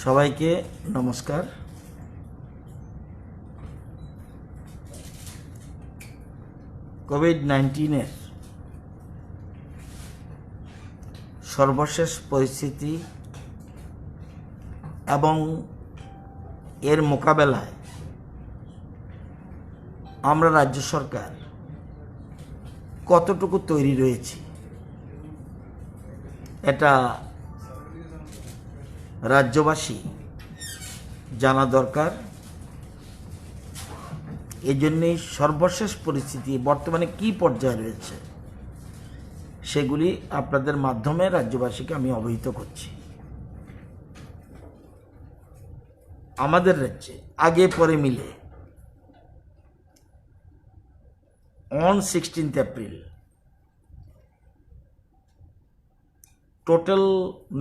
সবাইকে নমস্কার। কোভিড-19 সর্বশেষ পরিস্থিতি এবং এর মোকাবেলায় আমরা রাজ্য সরকার কতটুকু তৈরি রয়েছি এটা রাজ্যবাসী জানা দরকার। এই জন্যই সর্বশেষ পরিস্থিতি বর্তমানে কি পর্যায়ে রয়েছে সেগুলি আপনাদের মাধ্যমে রাজ্যবাসীকে আমি অবহিত করছি। আমাদের রাজ্যে আগে পরে মিলে on 16th April total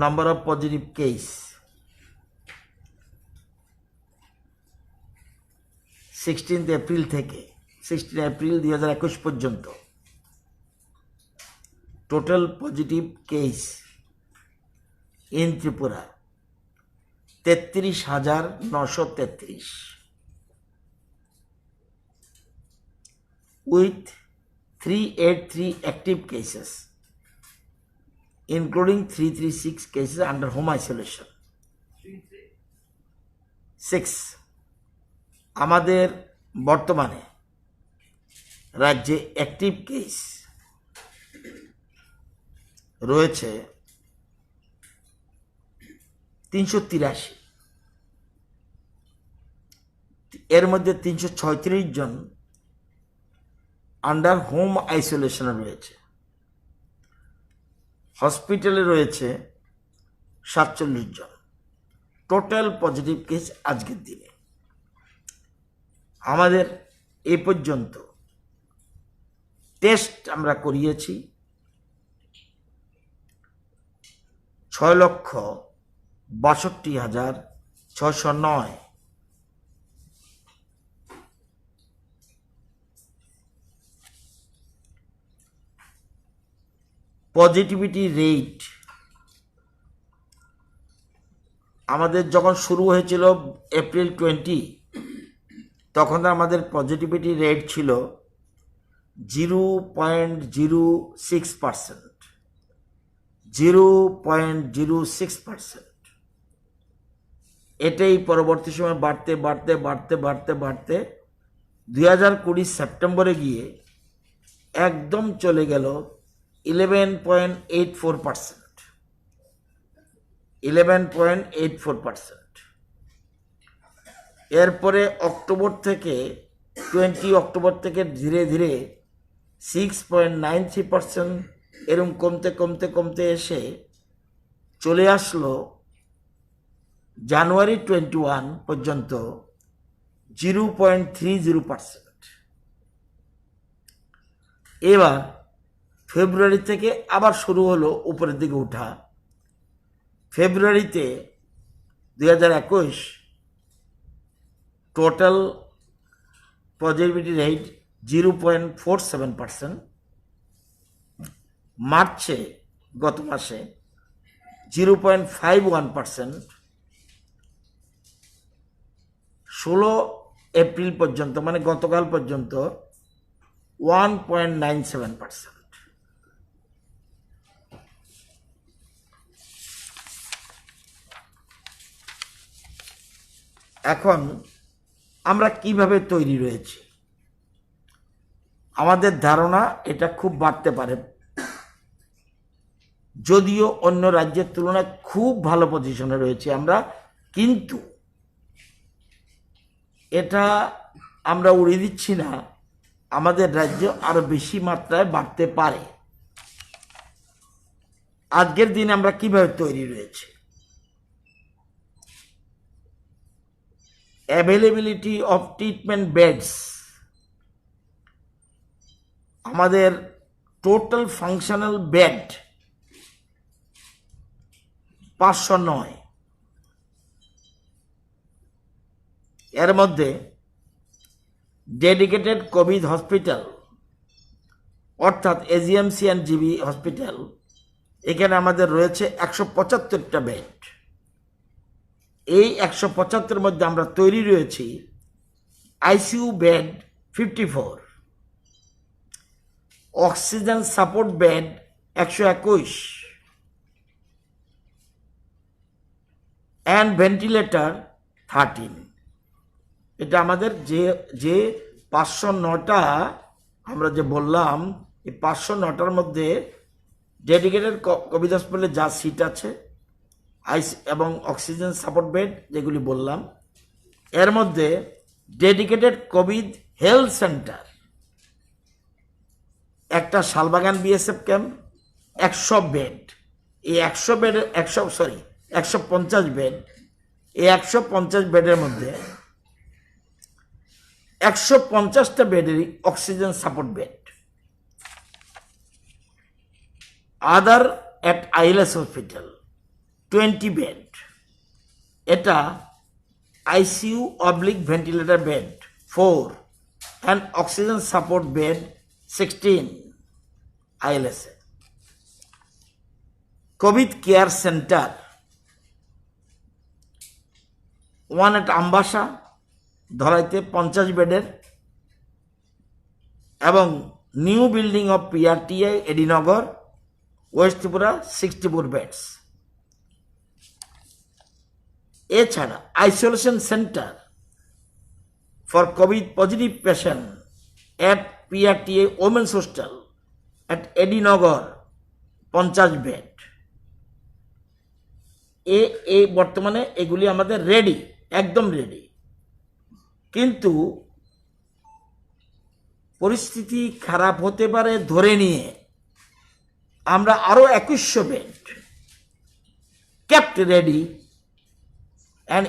number of positive case 16th April থেকে 16 এপ্রিল 2021 পর্যন্ত total positive case in Tripura 33,933 with 383 active cases including 336 cases under home isolation. 6 আমাদের বর্তমানে রাজ্যে অ্যাক্টিভ কেস রয়েছে 383, এর মধ্যে 336 জন আন্ডার হোম আইসোলেশনে রয়েছে। হসপিটালে রয়েছে 47 জন। টোটাল পজিটিভ কেস আজকের দিনে আমাদের এ পর্যন্ত টেস্ট আমরা করিয়েছি 6,62,609। পজিটিভিটি রেট আমাদের যখন শুরু হয়েছিল এপ্রিল 20, তখন আমাদের পজিটিভিটি রেট ছিল 0.06%। 0.06%। এটাই পরবর্তী সময় বাড়তে 2020 সেপ্টেম্বরে গিয়ে একদম চলে গেল 11.84%। 11.84%। এরপরে অক্টোবর থেকে 20 অক্টোবর থেকে ধীরে ধীরে 6.93% এরকম কমতে এসে চলে আসলো জানুয়ারি 21 পর্যন্ত 0.30%। এবার ফেব্রুয়ারি থেকে আবার শুরু হলো উপরের দিকে ওঠা। ফেব্রুয়ারিতে 2021 টোটাল পজিটিভিটি রেট 0.47%। মার্চে গত মাসে 0.51%। 16 এপ্রিল পর্যন্ত মানে গতকাল পর্যন্ত 1.97%। এখন আমরা কিভাবে তৈরি রয়েছি আমাদের ধারণা এটা খুব বাড়তে পারে, যদিও অন্য রাজ্যের তুলনায় খুব ভালো পজিশনে রয়েছে আমরা, কিন্তু এটা আমরা উড়িয়ে দিচ্ছি না, আমাদের রাজ্য আরো বেশি মাত্রায় বাড়তে পারে। আজকের দিনে আমরা কিভাবে তৈরি রয়েছে, অ্যাভেলেবিলিটি অফ ট্রিটমেন্ট বেডস আমাদের টোটাল ফাংশনাল বেড 509। এর মধ্যে ডেডিকেটেড কোভিড হসপিটাল অর্থাৎ এজিএমসি অ্যান্ড জিবি হসপিটাল, এখানে আমাদের রয়েছে 175টা বেড। এই 175 মধ্যে আমরা তৈরি রয়েছি ICU bed 54, oxygen support bed 121 and ventilator 13। এটা আমাদের যে 509টা আমরা যে বললাম, এই 509টার মধ্যে ডেডিকেটেড কোভিড হসপিটালে যা সিট আছে এবং অক্সিজেন সাপোর্ট বেড যেগুলি বললাম, এর মধ্যে ডেডিকেটেড কোভিড হেলথ সেন্টার একটা শালবাগান বিএসএফ ক্যাম্প 100 বেড, এই 100 বেডের 150 বেড, এই 150 বেডের মধ্যে 150টা বেডেরই oxygen support bed. Other at ILS hospital 20 bed, এটা ICU oblique ventilator bed 4 and oxygen support bed 16 ILS. Covid care centre 1 at Ambassa ধরাইতে 50 বেডের এবং new building of PRTI AD Nagar west Tripura 64 beds. এছাড়া isolation centre for covid positive patient at PRTI women's hostel at AD Nagar 50 bed. বর্তমানে এগুলি আমাদের ready, একদম ready, কিন্তু পরিস্থিতি খারাপ হতে পারে ধরে নিয়ে আমরা আরো 2100 bed kept ready and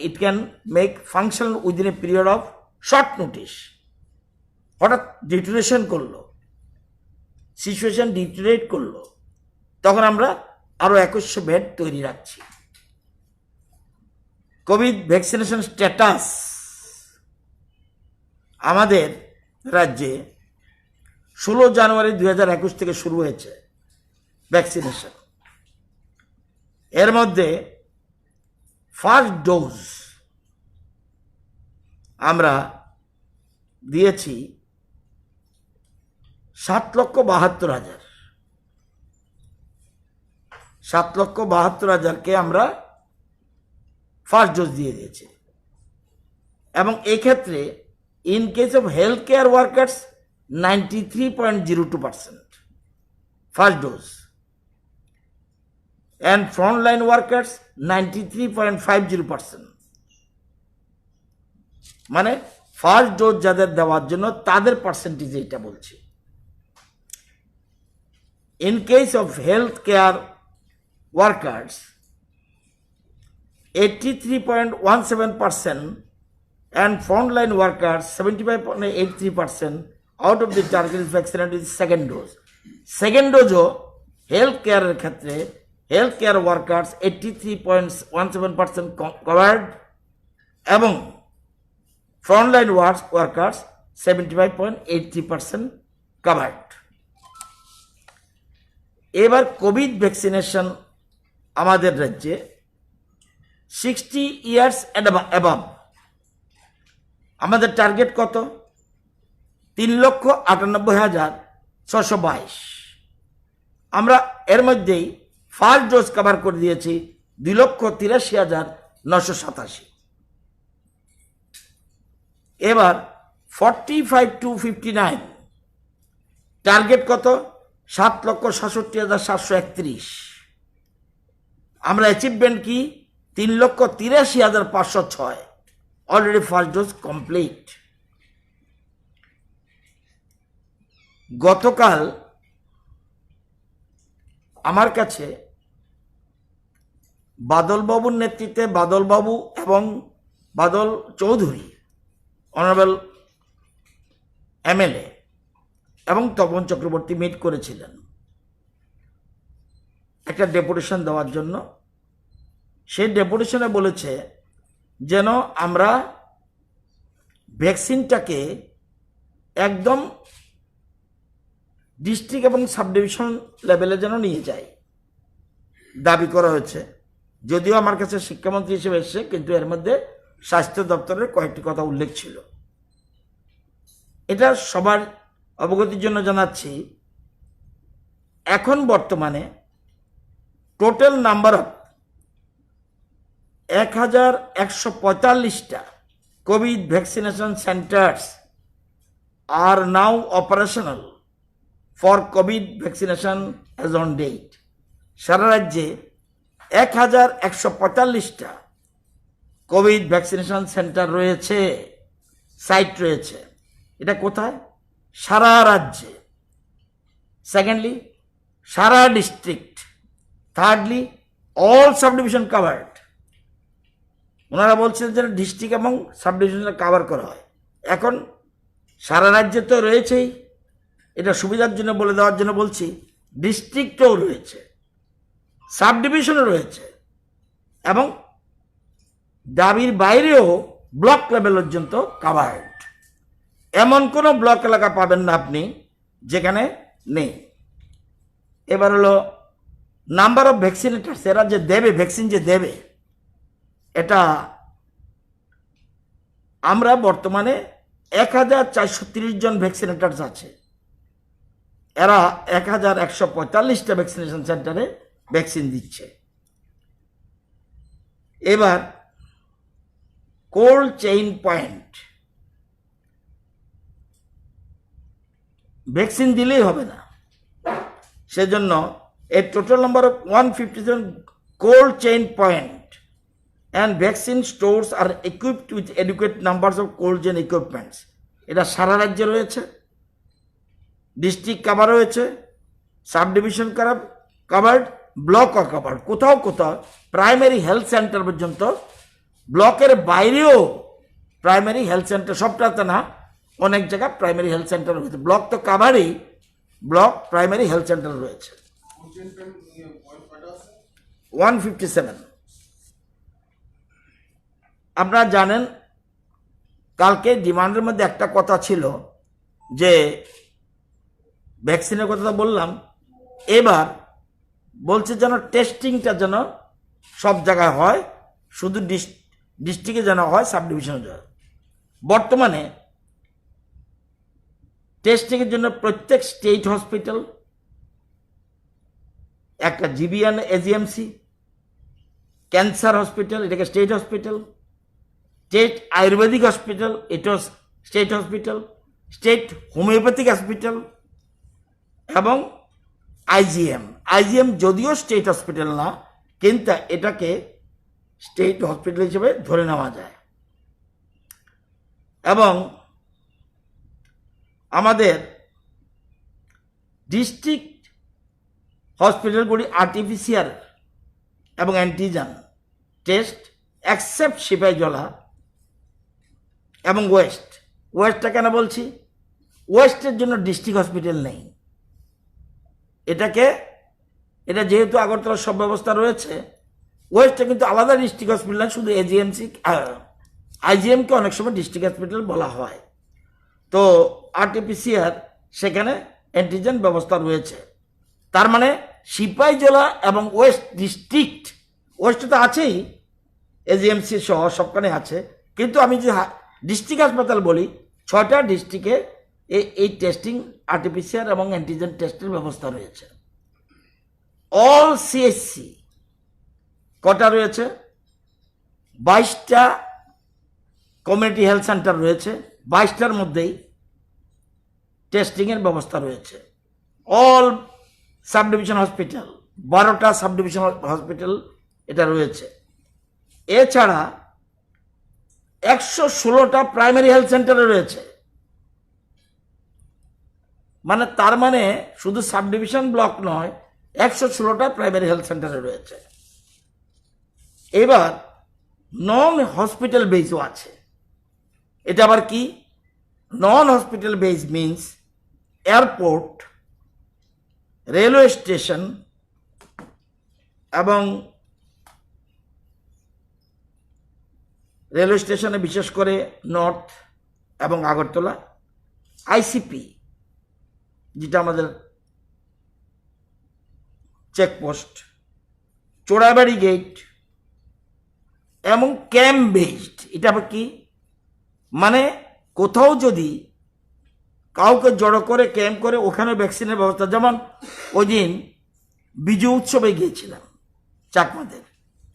it can make functional within a period of short notice. হঠাৎ ডিটোরেশন করলো, সিচুয়েশন ডিটোরেট করলো, তখন আমরা আরো 2100 বেড তৈরি রাখছি। কোভিড ভ্যাকসিনেশন স্ট্যাটাস আমাদের রাজ্যে 16 জানুয়ারি 2021 থেকে শুরু হয়েছে ভ্যাকসিনেশন। এর মধ্যে ফার্স্ট ডোজ আমরা দিয়েছি 7,72,000। 7,72,000কে আমরা ফার্স্ট ডোজ দিয়ে দিয়েছি। এবং এক্ষেত্রে in case of health care workers 93.02% first dose, and frontline workers 93.50%। মানে ফার্স্ট ডোজ যাদের দেওয়ার জন্য তাদের পার্সেন্টেজ এটা বলছি। In case of health care workers 83.17% and frontline workers 75.83% out of the target is vaccinated with second dose. Second ডোজও health কেয়ারের ক্ষেত্রে হেলথ কেয়ার ওয়ার্কার্স 83.17% কভার্ড এবং ফ্রন্টলাইন ওয়ার্কার্স 75.83% কভার্ড। এবার কোভিড ভ্যাকসিনেশন আমাদের রাজ্যে 60 ইয়ার্স অ্যাবাভ আমাদের target কত? 3,98,622। আমরা এর মধ্যেই ফার্স্ট ডোজ কভার করে দিয়েছি 2,83,987। এবার 45 to 59 টার্গেট কত? 7,67,731। আমরা অ্যাচিভমেন্ট কি? 3,83,506। Already first dose complete. গতকাল আমার কাছে বাদলবাবুর নেতৃত্বে বাদলবাবু এবং বাদল চৌধুরী অনারেবল এমএলএ এবং তপন চক্রবর্তী মিট করেছিলেন একটা ডেপুটেশন দেওয়ার জন্য। সেই ডেপুটেশনে বলেছে যেন আমরা ভ্যাকসিনটাকে একদম ডিস্ট্রিক্ট এবং সাব ডিভিশন লেভেলে যেন নিয়ে যাই, দাবি করা হয়েছে। যদিও আমার কাছে শিক্ষামন্ত্রী হিসেবে এসছে, কিন্তু এর মধ্যে স্বাস্থ্য দপ্তরের কয়েকটি কথা উল্লেখ ছিল। এটা সবার অবগতির জন্য জানাচ্ছি। এখন বর্তমানে টোটাল নাম্বার অফ 1145টা covid vaccination centres are now operational for covid vaccination as on date. সারা রাজ্যে 1145টা কোভিড ভ্যাকসিনেশন সেন্টার রয়েছে, সাইট রয়েছে। এটা কোথায়? সারা রাজ্যে। সেকেন্ডলি, সারা district. Thirdly, all sub division covered. ওনারা বলছেন যে ডিস্ট্রিক্ট এবং সাব ডিভিশনে কাভার করা হয়। এখন সারা রাজ্যে তো রয়েছেই, এটা সুবিধার জন্য বলে দেওয়ার জন্য বলছি, ডিস্ট্রিক্টও রয়েছে, সাব ডিভিশনও রয়েছে, এবং দাবির বাইরেও ব্লক লেভেল পর্যন্ত কাভার্ড। এমন কোনো ব্লক এলাকা পাবেন না আপনি যেখানে নেই। এবার হলো নাম্বার অফ ভ্যাকসিনেটার্স, এরা যে দেবে, ভ্যাকসিন যে দেবে, এটা আমরা বর্তমানে 1430 জন ভ্যাকসিনেটার্স আছে। এরা 1145টা ভ্যাকসিনেশন সেন্টারে ভ্যাকসিন দিচ্ছে। এবার কোল্ড চেইন পয়েন্ট, ভ্যাকসিন দিলেই হবে না, সেজন্য এর total number of 157 cold chain point and vaccine stores are equipped with adequate numbers of cold chain equipments. এটা সারা রাজ্যে রয়েছে, ডিস্ট্রিক্ট কাভার হয়েছে, sub division covered, block covered. কোথাও কোথাও প্রাইমারি হেলথ সেন্টার পর্যন্ত, ব্লকের বাইরেও প্রাইমারি হেলথ সেন্টার, সবটাতে না, অনেক জায়গায় প্রাইমারি হেলথ সেন্টার রয়েছে। ব্লক তো কাভারই, ব্লক প্রাইমারি হেলথ সেন্টার রয়েছে 157। আপনারা জানেন কালকে ডিমান্ডের মধ্যে একটা কথা ছিল যে ভ্যাকসিনের কথা বললাম, এবার বলছে যেন টেস্টিংটা যেন সব জায়গায় হয়, শুধু ডিস্ট্রিক্টে যেন হয়, সাব ডিভিশনে যায়। বর্তমানে টেস্টিংয়ের জন্য প্রত্যেক স্টেট হসপিটাল, একটা জিবিএন এজিএমসি, ক্যান্সার হসপিটাল, এটাকে state hospital, state ayurvedic hospital, এটাও state hospital, state homeopathic hospital, এবং আইজিএম যদিও স্টেট হসপিটাল না, কিন্তু এটাকে স্টেট হসপিটাল হিসেবে ধরে নেওয়া যায়। এবং আমাদের ডিস্ট্রিক্ট হসপিটালগুলি আরটিপিসিআর এবং অ্যান্টিজেন টেস্ট অ্যাকসেপ্ট সিপাহীজলা এবং ওয়েস্টটা কেন বলছি? ওয়েস্টের জন্য ডিস্ট্রিক্ট হসপিটাল নেই। এটা যেহেতু আগরতলার সব ব্যবস্থা রয়েছে, ওয়েস্টে কিন্তু আলাদা ডিস্ট্রিক্ট হসপিটাল না, শুধু আইজিএমকে অনেক সময় ডিস্ট্রিক্ট হসপিটাল বলা হয়। তো আরটিপিসিআর সেখানে অ্যান্টিজেন ব্যবস্থা রয়েছে। তার মানে সিপাহীজলা এবং ওয়েস্ট ডিস্ট্রিক্ট, ওয়েস্টে তো আছেই, এজিএমসি সহ সবখানে আছে, কিন্তু আমি যে ডিস্ট্রিক্ট হাসপাতাল বলি, 6টা ডিস্ট্রিক্টে এই টেস্টিং আরটিপিসিআর এবং অ্যান্টিজেন টেস্টের ব্যবস্থা রয়েছে। অল সিএসসি কটা রয়েছে? 22টা কমিউনিটি হেলথ সেন্টার রয়েছে, 22টার মধ্যেই টেস্টিংয়ের ব্যবস্থা রয়েছে। অল সাব ডিভিশন হসপিটাল, 12টা সাব ডিভিশন হসপিটাল এটা রয়েছে। এছাড়া 116টা প্রাইমারি হেলথ সেন্টারে রয়েছে। মানে তার মানে শুধু সাব ডিভিশন ব্লক নয়, 116টা প্রাইমারি হেলথ সেন্টারে রয়েছে। এবার নন হসপিটাল বেসও আছে। এটা আবার কি? Non hospital base means airport, railway station এবং রেলওয়ে স্টেশনে বিশেষ করে নর্থ এবং আগরতলা, আইসিপি যেটা আমাদের চেকপোস্ট, চোরাবাড়ি গেট, এবং ক্যাম্প বেসড। এটা আবার কি মানে, কোথাও যদি কাউকে জড়ো করে ক্যাম্প করে ওখানে ভ্যাকসিনের ব্যবস্থা, যেমন ওই দিন বিজু উৎসবে গিয়েছিলাম চাকমাদের,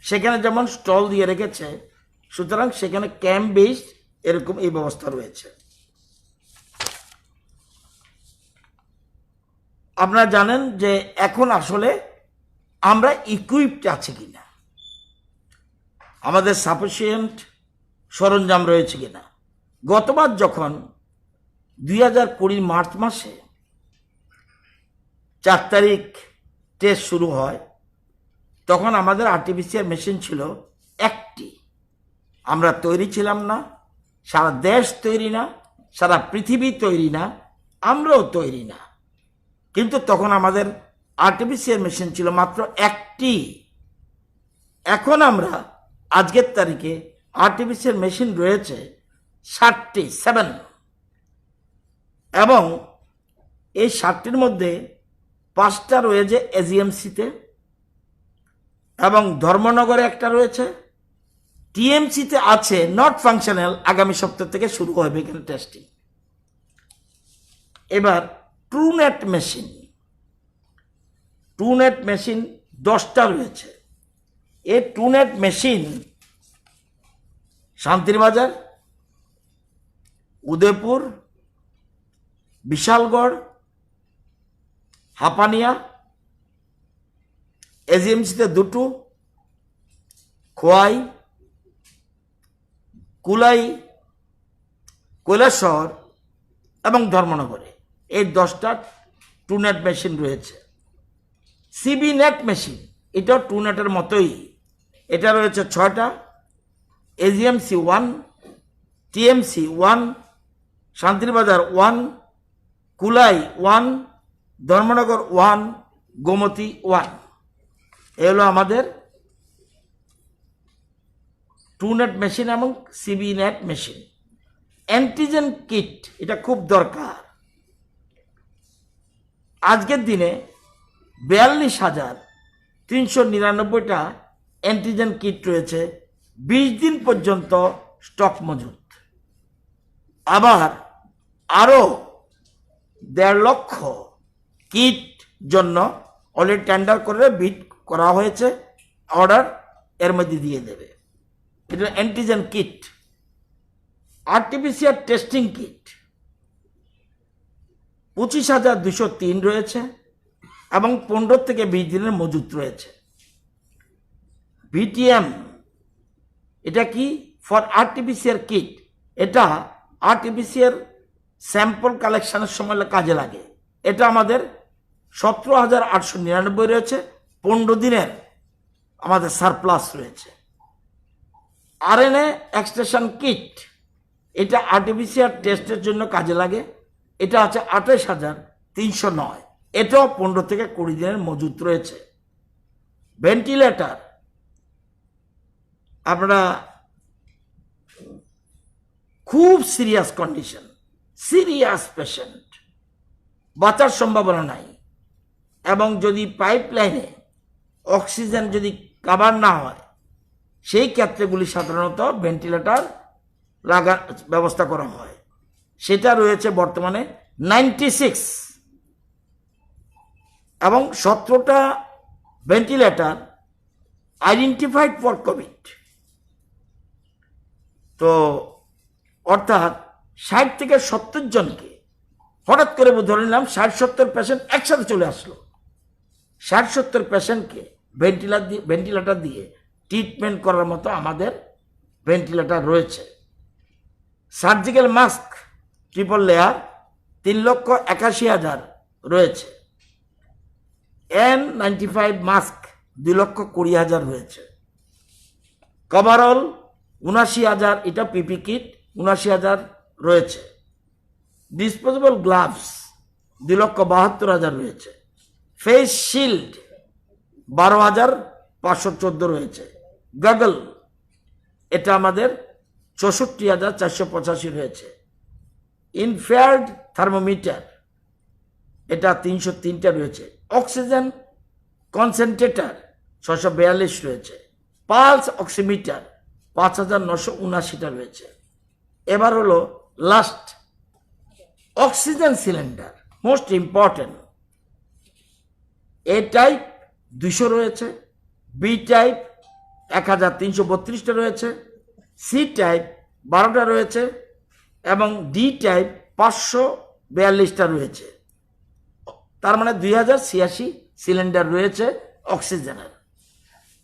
সেখানে যেমন স্টল দিয়ে রেখেছে, সুতরাং সেখানে ক্যাম্প বেসড এরকম এই ব্যবস্থা রয়েছে। আপনারা জানেন যে এখন আসলে আমরা ইকুইপড আছি কিনা, আমাদের সাফিসিয়েন্ট সরঞ্জাম রয়েছে কিনা। গতবার যখন 2020 মার্চ মাসে 4 তারিখ টেস্ট শুরু হয়, তখন আমাদের আরটিপিসিআর মেশিন ছিল একটি। আমরা তৈরি ছিলাম না, সারা দেশ তৈরি না, সারা পৃথিবী তৈরি না, আমরাও তৈরি না, কিন্তু তখন আমাদের আরটিপিসিআর মেশিন ছিল মাত্র একটি। এখন আমরা আজকের তারিখে আরটিপিসিআর মেশিন রয়েছে 7 এবং এই 7টির মধ্যে 5টা রয়েছে এজিএমসিতে এবং ধর্মনগরে একটা রয়েছে, টিএমসিতে আছে নট ফাংশনাল, আগামী সপ্তাহ থেকে শুরু হবে এখানে টেস্টিং। এবার ট্রুনেট মেশিন 10টা রয়েছে। এই ট্রুনেট মেশিন শান্তিরবাজার, উদয়পুর, বিশালগড়, হাপানিয়া, এজিএমসিতে 2টো, খোয়াই, কুলাই, কৈলাসহর এবং ধর্মনগরে এই 10টা ট্রুনেট মেশিন রয়েছে। সিবি নেট মেশিন, এটাও ট্রুনেটের মতোই, এটা রয়েছে 6টা, এজিএমসি 1, টিএমসি 1, শান্তিরবাজার 1, কুলাই 1, ধর্মনগর 1, গোমতী 1। এ হলো আমাদের ট্রুনেট মেশিন এবং CB NAAT machine. Antigen kit, এটা খুব দরকার। আজকের দিনে 42,399টা অ্যান্টিজেন কিট রয়েছে, 20 দিন পর্যন্ত স্টক মজুদ। আবার আরও 1.5 লক্ষ কিট জন্য অলরেডি টেন্ডার করে বিড করা হয়েছে, অর্ডার এর মধ্যে দিয়ে দেবে। এটা antigen kit. RTPCR testing kit 25,203 রয়েছে এবং 15 থেকে 20 দিনের মজুদ রয়েছে। ভিটিএম, এটা কি ফর আরটিপিসিআর কিট, এটা আরটিপিসিআর স্যাম্পল কালেকশনের সময় কাজে লাগে। এটা আমাদের 17,899 রয়েছে, 15 দিনের আমাদের সারপ্লাস রয়েছে। আরএনএ এক্সট্রেকশন কিট, এটা আরটিপিসিআর টেস্টের জন্য কাজে লাগে, এটা আছে 28,309, এটাও 15 থেকে 20 দিনের মজুদ রয়েছে। ভেন্টিলেটর, আপনারা খুব সিরিয়াস কন্ডিশন, সিরিয়াস পেশেন্ট, বাঁচার সম্ভাবনা নাই, এবং যদি পাইপলাইনে অক্সিজেন যদি কাভার না হয়, সেই ক্ষেত্রেগুলি সাধারণত ভেন্টিলেটর ব্যবস্থা করা হয়। সেটা রয়েছে বর্তমানে 96 এবং 17টা ভেন্টিলেটর আইডেন্টিফাইড ফর কোভিড। তো অর্থাৎ 60 থেকে 70 জনকে হঠাৎ করে ধরে নিলাম 60-70 পেশেন্ট একসাথে চলে আসলো, 60-70 পেশেন্টকে ভেন্টিলেটর দিয়ে ট্রিটমেন্ট করার মতো আমাদের ভেন্টিলেটর রয়েছে। সার্জিক্যাল মাস্ক ট্রিপল লেয়ার 3,81,000 রয়েছে। N95 মাস্ক 2,20,000 রয়েছে। কভারঅল 79,000, এটা পিপি কিট 79,000 রয়েছে। ডিসপোজেবল গ্লাভস 2,72,000 রয়েছে। ফেস শিল্ড 12,514 রয়েছে। গগল, এটা আমাদের 64,485 রয়েছে। ইনফ্রারেড থার্মোমিটার, এটা 303টা রয়েছে। অক্সিজেন কনসেন্ট্রেটর 642 রয়েছে। পালস অক্সিমিটার 5,979টা রয়েছে। এবার হলো last oxygen cylinder, most important. A type 200 রয়েছে, বি টাইপ 1,332টা রয়েছে, সি টাইপ 12টা রয়েছে এবং ডি টাইপ 542টা রয়েছে। তার মানে 2086 সিলিন্ডার রয়েছে অক্সিজেনের।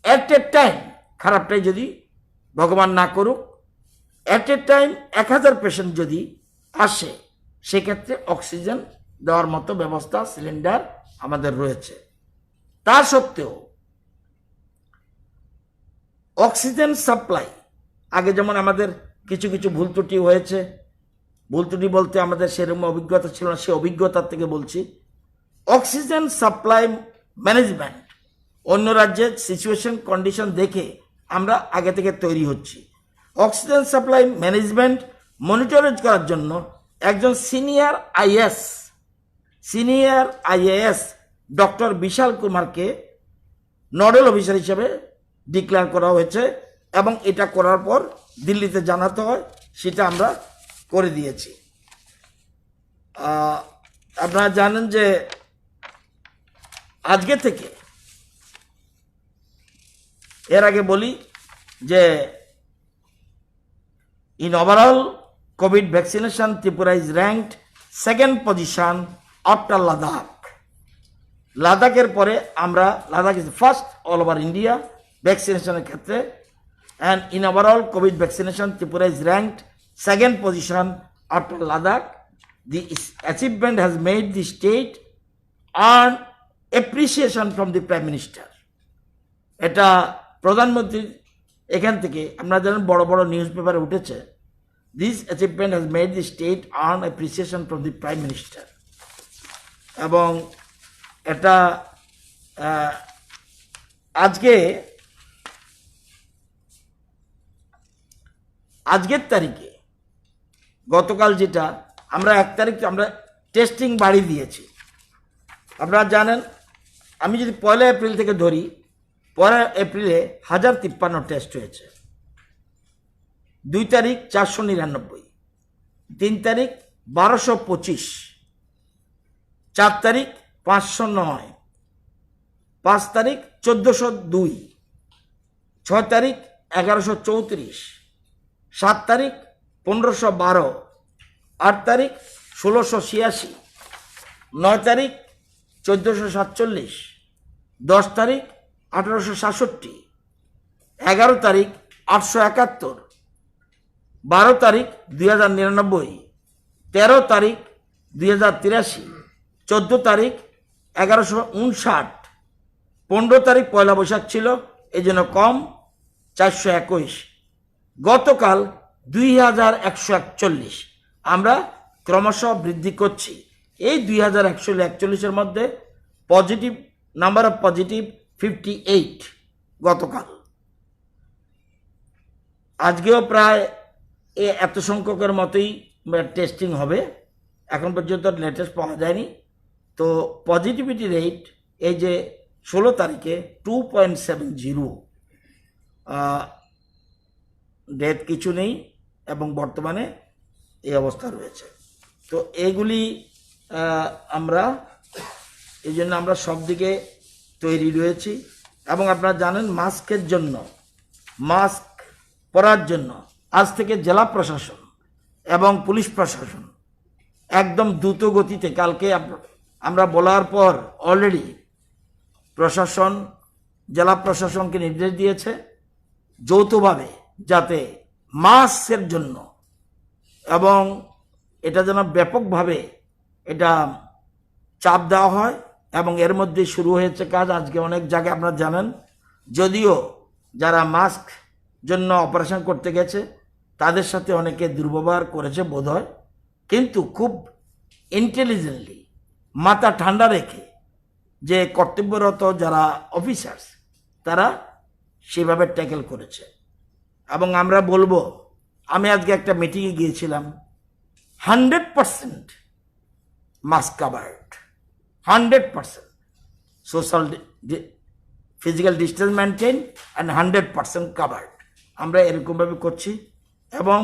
অ্যাট এ টাইম, খারাপটাই যদি ভগবান না করুক, অ্যাট এ টাইম 1000 পেশেন্ট যদি আসে, সেক্ষেত্রে অক্সিজেন দেওয়ার মতো ব্যবস্থা সিলিন্ডার আমাদের রয়েছে। তা সত্ত্বেও অক্সিজেন সাপ্লাই, আগে যেমন আমাদের কিছু কিছু ভুল ত্রুটি হয়েছে, ভুল ত্রুটি বলতে আমাদের সেরকম অভিজ্ঞতা ছিল না, সে অভিজ্ঞতার থেকে বলছি। অক্সিজেন সাপ্লাই ম্যানেজমেন্ট অন্য রাজ্যের সিচুয়েশন কন্ডিশন দেখে আমরা আগে থেকে তৈরি হচ্ছি। অক্সিজেন সাপ্লাই ম্যানেজমেন্ট মনিটরেজ করার জন্য একজন সিনিয়র আইএএস ডক্টর বিশাল কুমারকে নোডাল অফিসার হিসেবে ডিক্লেয়ার করা হয়েছে এবং এটা করার পর দিল্লিতে জানাতে হয়, সেটা আমরা করে দিয়েছি। আপনারা জানেন যে আজকে থেকে, এর আগে বলি যে in overall COVID vaccination, Tripura is ranked second position after Ladakh. লাদাখের পরে আমরা, Ladakh is first all over India ভ্যাকসিনেশনের ক্ষেত্রে, and in overall covid vaccination Tripura is ranked second position after Ladakh. The achievement has made the state earn appreciation from the prime minister. এটা প্রধানমন্ত্রীর এখান থেকে আপনারা জানেন বড় বড় নিউজ পেপারে উঠেছে, this achievement has made the state earn appreciation from the prime minister. এবং এটা আজকের তারিখে, গতকাল যেটা আমরা 1 তারিখ আমরা টেস্টিং বাড়িয়ে দিয়েছি। আপনারা জানেন, আমি যদি 1 এপ্রিল থেকে ধরি, 1 এপ্রিলে 1053 টেস্ট হয়েছে, 2 তারিখ 499, 3 তারিখ 1225, 4 তারিখ 509, 5 তারিখ 1402, 6 তারিখ 1134, 7 তারিখ 1512, 8 তারিখ 1686, 9 তারিখ 1447, 10 তারিখ 1867, 11 তারিখ 871, 12 তারিখ 2099, 13 তারিখ 2083, 14 তারিখ 1159, 15 তারিখ পয়লা বৈশাখ ছিল, এই জন্য কম 421, গতকাল 2141। আমরা ক্রমশ বৃদ্ধি করছি। এই 2141-এর মধ্যে পজিটিভ নাম্বার অফ পজিটিভ 58 গতকাল। আজকেও প্রায় এত সংখ্যকের মতোই টেস্টিং হবে, এখন পর্যন্ত লেটেস্ট পাওয়া যায়নি। তো পজিটিভিটি রেট এই যে 16 তারিখে 2.70, ডেথ কিছু নেই এবং বর্তমানে এই অবস্থা রয়েছে। তো এইগুলি আমরা, এই জন্য আমরা সব দিকে তৈরি রয়েছি। এবং আপনারা জানেন মাস্কের জন্য, মাস্ক পরার জন্য আজ থেকে জেলা প্রশাসন এবং পুলিশ প্রশাসন একদম দ্রুত গতিতে, কালকে আমরা বলার পর অলরেডি প্রশাসন জেলা প্রশাসনকে নির্দেশ দিয়েছে যৌথভাবে যাতে মাস্কের জন্য এবং এটা যেন ব্যাপকভাবে এটা চাপ দেওয়া হয়। এবং এর মধ্যে শুরু হয়েছে কাজ, আজকে অনেক জায়গায় আপনারা জানেন, যদিও যারা মাস্ক জন্য অপারেশন করতে গেছে তাদের সাথে অনেকে দুর্ব্যবহার করেছে বোধ হয়, কিন্তু খুব ইন্টেলিজেন্টলি মাথা ঠান্ডা রেখে যে কর্তব্যরত যারা অফিসার্স তারা সেভাবে ট্যাকেল করেছে। এবং আমরা বলবো, আমি আজকে একটা মিটিংয়ে গিয়েছিলাম, 100% mask covered, 100% social physical distance maintain and 100% covered. আমরা এরকমভাবে করছি এবং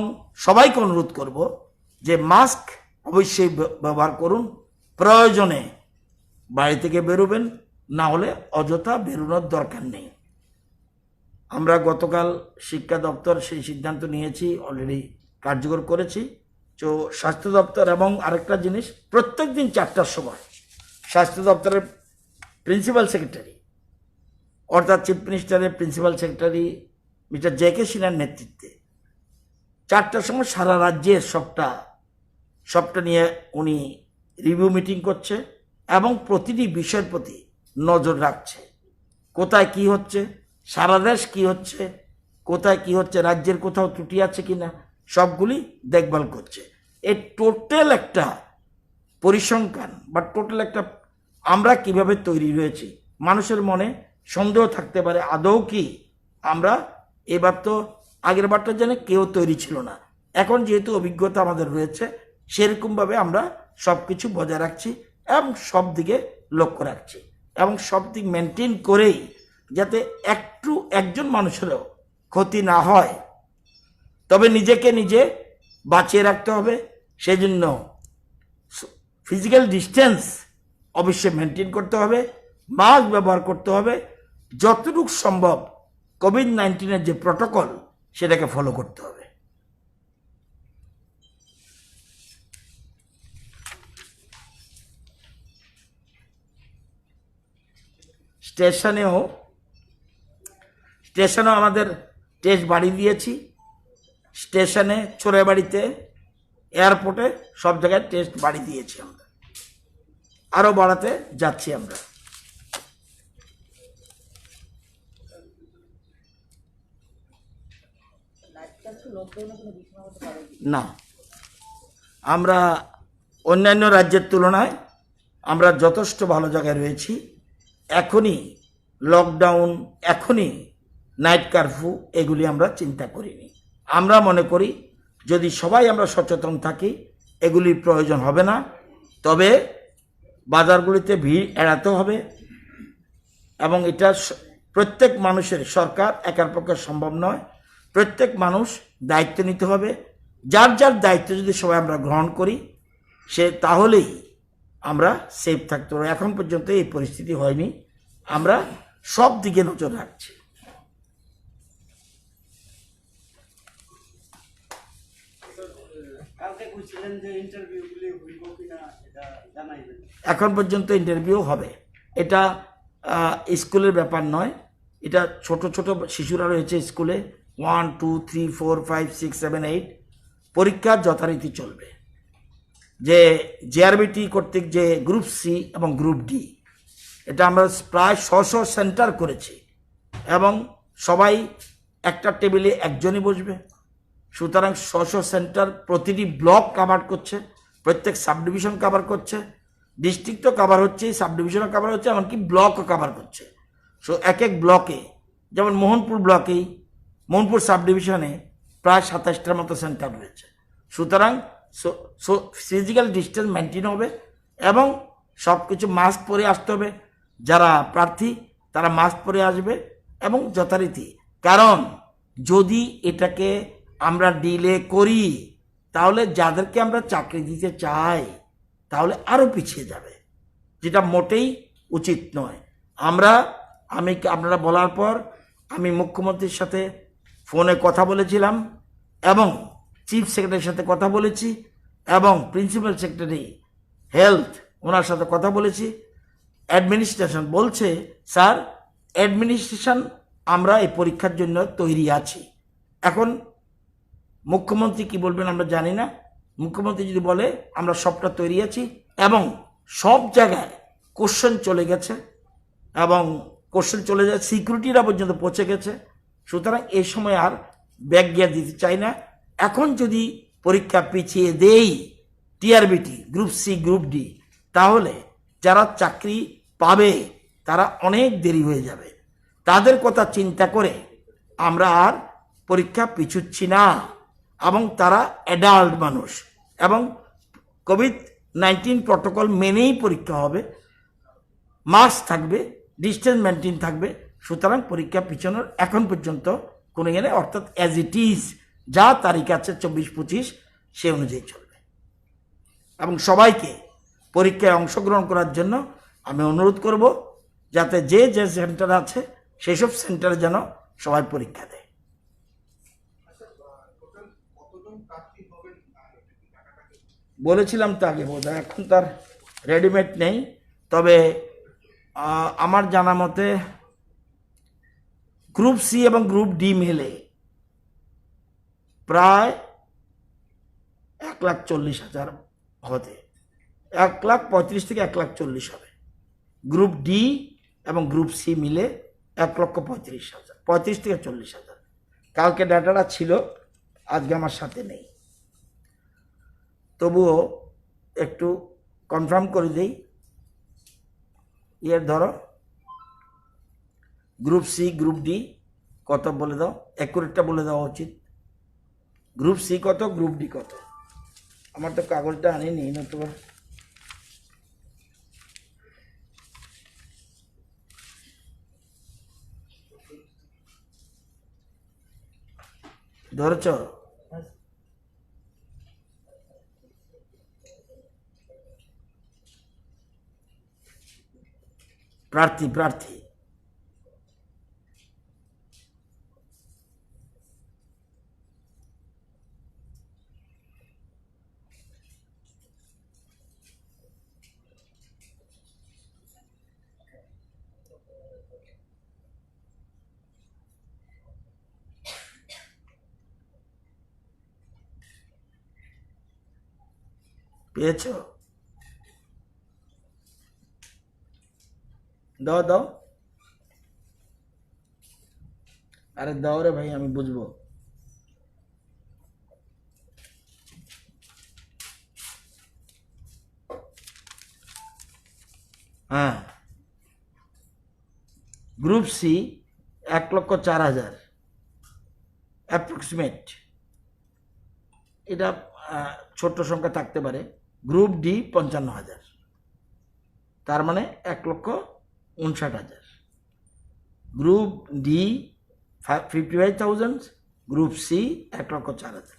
সবাইকে অনুরোধ করব যে মাস্ক অবশ্যই ব্যবহার করুন, প্রয়োজনে বাড়ি থেকে বেরোবেন, না হলে অযথা বেরোনোর দরকার নেই। আমরা গতকাল শিক্ষা দপ্তর সেই সিদ্ধান্ত নিয়েছি, অলরেডি কার্যকর করেছি। তো স্বাস্থ্য দপ্তর এবং আরেকটা জিনিস, প্রত্যেক দিন 4টার সময় স্বাস্থ্য দপ্তরের প্রিন্সিপাল সেক্রেটারি অর্থাৎ চিফ মিনিস্টারের প্রিন্সিপাল সেক্রেটারি মিস্টার জে.কে. সিনহার নেতৃত্বে 4টার সময় সারা রাজ্যের সবটা নিয়ে উনি রিভিউ মিটিং করছে এবং প্রতিটি বিষয়ের প্রতি নজর রাখছে। কোথায় কি হচ্ছে, সারা দেশ কি হচ্ছে, কোথায় কি হচ্ছে, রাজ্যের কোথাও ত্রুটি আছে কিনা, সবগুলি দেখভাল করছে। এই টোটাল একটা পরিসংখ্যান বা টোটাল একটা আমরা কিভাবে তৈরি হয়েছি, মানুষের মনে সন্দেহ থাকতে পারে আদৌ কি আমরা এবার, তো আগের বারটা যেন কেউ তৈরি ছিল না, এখন যেহেতু অভিজ্ঞতা আমাদের রয়েছে সেরকমভাবে আমরা সব কিছু বজায় রাখছি এবং সব দিকে লক্ষ্য রাখছি এবং সব দিক মেনটেন করেই যাতে একজন মানুষেরও ক্ষতি না হয়, তবে নিজেকে নিজে বাঁচিয়ে রাখতে হবে। সেজন্য ফিজিক্যাল ডিস্টেন্স অবশ্যই মেনটেন করতে হবে, মাস্ক ব্যবহার করতে হবে, যতটুকু সম্ভব কোভিড-19 যে প্রটোকল সেটাকে ফলো করতে হবে। স্টেশনেও আমাদের টেস্ট বাড়িয়ে দিয়েছি, স্টেশনে, চোরাইবাড়িতে, এয়ারপোর্টে সব জায়গায় টেস্ট বাড়িয়ে দিয়েছি, আমরা আরও বাড়াতে যাচ্ছি। আমরা না, আমরা অন্যান্য রাজ্যের তুলনায় আমরা যথেষ্ট ভালো জায়গায় রয়েছি। এখনই লকডাউন, এখনই নাইট কারফিউ, এগুলি আমরা চিন্তা করিনি। আমরা মনে করি যদি সবাই আমরা সচেতন থাকি এগুলির প্রয়োজন হবে না, তবে বাজারগুলিতে ভিড় এড়াতে হবে এবং এটা প্রত্যেক মানুষের, সরকার একার পক্ষে সম্ভব নয়, প্রত্যেক মানুষ দায়িত্ব নিতে হবে। যার যার দায়িত্ব যদি সবাই আমরা গ্রহণ করি তাহলেই আমরা সেফ থাকতে পারবো। এখন পর্যন্ত এই পরিস্থিতি হয়নি, আমরা সব দিকে নজর রাখছি। এখন পর্যন্ত ইন্টারভিউ হবে, এটা স্কুলের ব্যাপার নয়, এটা ছোট ছোট শিশুরা রয়েছে স্কুলে, 1, 2, 3, 4, 5, 6, 7, 8, পরীক্ষা যথারীতি চলবে। যে জেআরবিটি কর্তৃক যে গ্রুপ সি এবং গ্রুপ ডি, এটা আমরা প্রায় 600 সেন্টার করেছি এবং সবাই একটা টেবিলে একজনই বসবে। সুতরাং 600 সেন্টার প্রতিটি ব্লক কাভার করছে, প্রত্যেক সাব ডিভিশন কাভার করছে, ডিস্ট্রিক্টও কাভার হচ্ছে, সাব ডিভিশনও কাভার হচ্ছে, এমনকি ব্লকও কাভার করছে। সো এক এক ব্লকে, যেমন মোহনপুর ব্লকেই, মোহনপুর সাব ডিভিশনে প্রায় 27টার মতো সেন্টার রয়েছে। সুতরাং ফিজিক্যাল ডিস্টেন্স মেনটেন হবে এবং সব কিছু মাস্ক পরে আসতে হবে। যারা প্রার্থী তারা মাস্ক পরে আসবে এবং যথারীতি, কারণ যদি এটাকে আমরা ডিলে করি তাহলে যাদেরকে আমরা চাকরি দিতে চাই তাহলে আরও পিছিয়ে যাবে, যেটা মোটেই উচিত নয়। আপনারা বলার পর আমি মুখ্যমন্ত্রীর সাথে ফোনে কথা বলেছিলাম এবং চিফ সেক্রেটারির সাথে কথা বলেছি এবং প্রিন্সিপাল সেক্রেটারি হেলথ ওনার সাথে কথা বলেছি। অ্যাডমিনিস্ট্রেশন বলছে, স্যার অ্যাডমিনিস্ট্রেশন আমরা এই পরীক্ষার জন্য তৈরি আছি। এখন মুখ্যমন্ত্রী কি বলবেন আমরা জানি না, মুখ্যমন্ত্রী যদি বলে আমরা সবটা তৈরি আছি এবং সব জায়গায় কোশ্চেন চলে গেছে এবং কোশ্চেন চলে যায়, সিকিউরিটিরা পর্যন্ত পৌঁছে গেছে। সুতরাং এই সময় আর ব্যাক গিয়ার দিতে চাই না। এখন যদি পরীক্ষা পিছিয়ে দেই TRBT, group C, group D, তাহলে যারা চাকরি পাবে তারা অনেক দেরি হয়ে যাবে। তাদের কথা চিন্তা করে আমরা আর পরীক্ষা পিছুচ্ছি না এবং তারা অ্যাডাল্ট মানুষ এবং কোভিড-19 প্রটোকল মেনেই পরীক্ষা হবে, মাস্ক থাকবে, ডিস্টেন্স মেনটেন থাকবে। সুতরাং পরীক্ষা পিছানোর এখন পর্যন্ত কোনো ইয়ে নেই, অর্থাৎ অ্যাজ ইট ইজ যা তারিখ আছে 24-25 সে অনুযায়ী চলবে। এবং সবাইকে পরীক্ষায় অংশগ্রহণ করার জন্য আমি অনুরোধ করব যাতে যে যে সেন্টার আছে সেসব সেন্টারে যেন সবাই পরীক্ষা দেয়। বলেছিলাম তো আগে বোধহয়, এখন তার রেডিমেড নেই, তবে আমার জানা মতে গ্রুপ সি এবং গ্রুপ ডি মিলে প্রায় 1,40,000 হতে 1,35,000 থেকে 1,40,000 হবে। গ্রুপ ডি এবং গ্রুপ সি মিলে 1,35,000, 35 থেকে 40,000। কালকে ডাটাটা ছিল, আজকে আমার সাথে নেই, তবুও একটু কনফার্ম করে দেই। ধরো গ্রুপ সি গ্রুপ ডি কত বলে দাও, অ্যাকুরেটটা বলে দেওয়া উচিত। গ্রুপ সি কত, গ্রুপ ডি কত? আমার তো কাগজটা আনিনি, নতুবা ধরেছ? প্রার্থী প্রার্থী পেয়েছ? দাও দাও, আরে দাও রে ভাই, আমি বুঝবো। হ্যাঁ, গ্রুপ সি 1,04,000 অ্যাপ্রক্সিমেট, এটা ছোট্ট সংখ্যা থাকতে পারে। গ্রুপ ডি 55,000, তার মানে 1,59,000। Group D 55,000, group C 1,04,000।